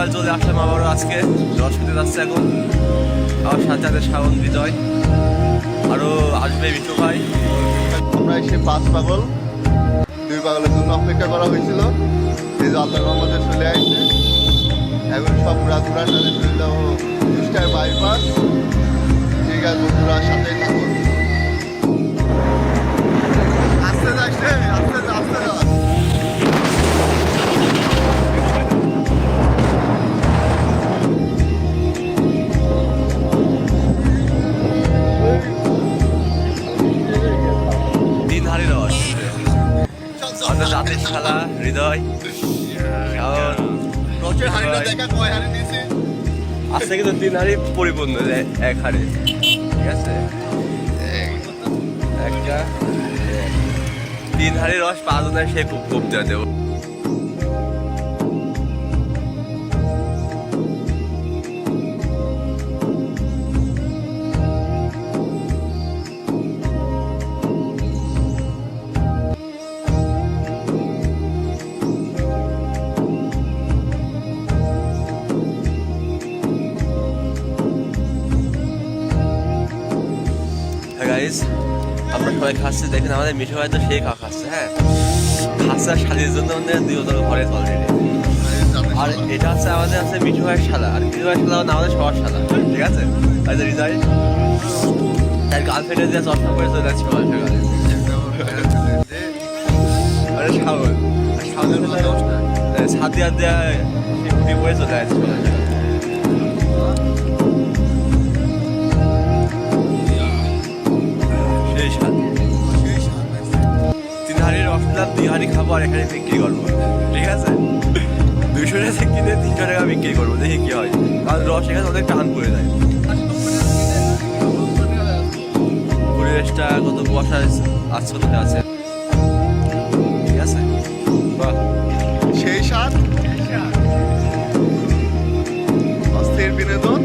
সকাল চলে আসলাম আবারও আজকে রস পেতে যাচ্ছে এখন। আমার সাথে আছে শাওন, হৃদয়, আরও আসবে মিঠু ভাই। আমরা এসে 5 পাগল, 2 পাগলের জন্য অপেক্ষা করা হয়েছিল। এই যে আল্লাহর রহমতে চলে আসছে। এখন সব রাজপুরার সাথে চলে যাবো কুষ্টার বাইপাস। ঠিক আছে বন্ধুরা, সাথেই থাকুন। আস্তে যাচ্ছে, আস্তে যা, আস্তে যা। তিনহারি রস, আমাদের রাতের শালা হৃদয়, শাওন, রসের হাড়িটা দেখা, কয় হাড়ি নিয়েছি? আজকে কিন্তু 3 হাড়ি পরিপূর্ণ, 1 হাড়ি। ঠিক আছে, একটা 3 হাড়ি রস 5 জনের সে খুব খুব দেবো। গাইস, আমরা সবাই খাচ্ছি, দেখেন আমাদের মিঠু ভাই তো সেই খাচ্ছে। হ্যাঁ, খাচ্ছে আর শালির জন্য আমাদের 2 বোতল ঘরে অলরেডি। আর এটা হচ্ছে আমাদের আছে মিঠু ভাইয়ের শালা, আর মিঠু ভাইয়ের শালা আমাদের সবার শালা। ঠিক আছে, আর হৃদয় তার গার্লফ্রেন্ডের দিয়ে চশমা করে চলে যাচ্ছে সকাল সকালে। আরে শাওন, শাওনের সাদিয়া দেয়া সে করে চলে যাচ্ছে সকাল সকালে। রসগোল্লা 2 হাড়ি খাবো আর এখানে বিক্রি করবো। ঠিক আছে, 200 টাকা কিনে 300 টাকা বিক্রি করবো, দেখি কি হয়। কারণ রস এখানে অনেক টান পড়ে যায়। পরিবেশটা কত কুয়াশা আচ্ছন্ন আছে। ঠিক আছে, বাহ, সেই সাত অস্থির বিনোদন।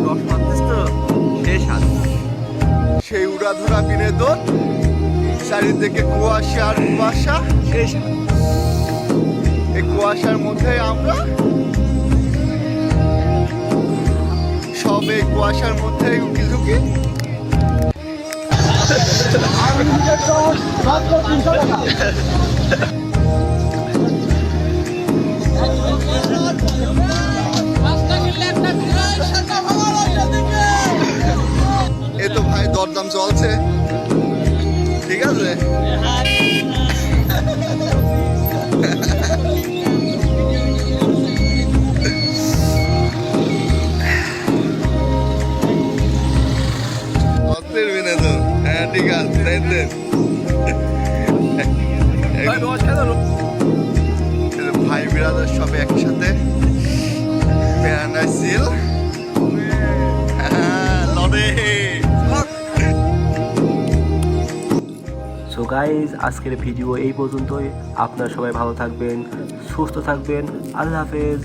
রস মারতেছ তো, সেই স্বাদ, সেই উড়াধুরা বিনোদন, চারিদিকে কুয়াশার কুয়াশা। সেই স্বাদ। এই কুয়াশার মধ্যে আমরা সব এই কুয়াশার মধ্যে উকি ঝুঁকি। এ তো ভাই দরদাম চলছে। ঠিক আছে, অস্থির বিনোদন। হ্যাঁ ঠিক আছে, দেন দেন। ভাই বিরাদার সব একসাথে প্যারানাইসিল। হ্যাঁ লড়ে। সো গাইজ, আজকের ভিডিও এই পর্যন্তই। আপনারা সবাই ভালো থাকবেন, সুস্থ থাকবেন। আল্লাহ হাফেজ।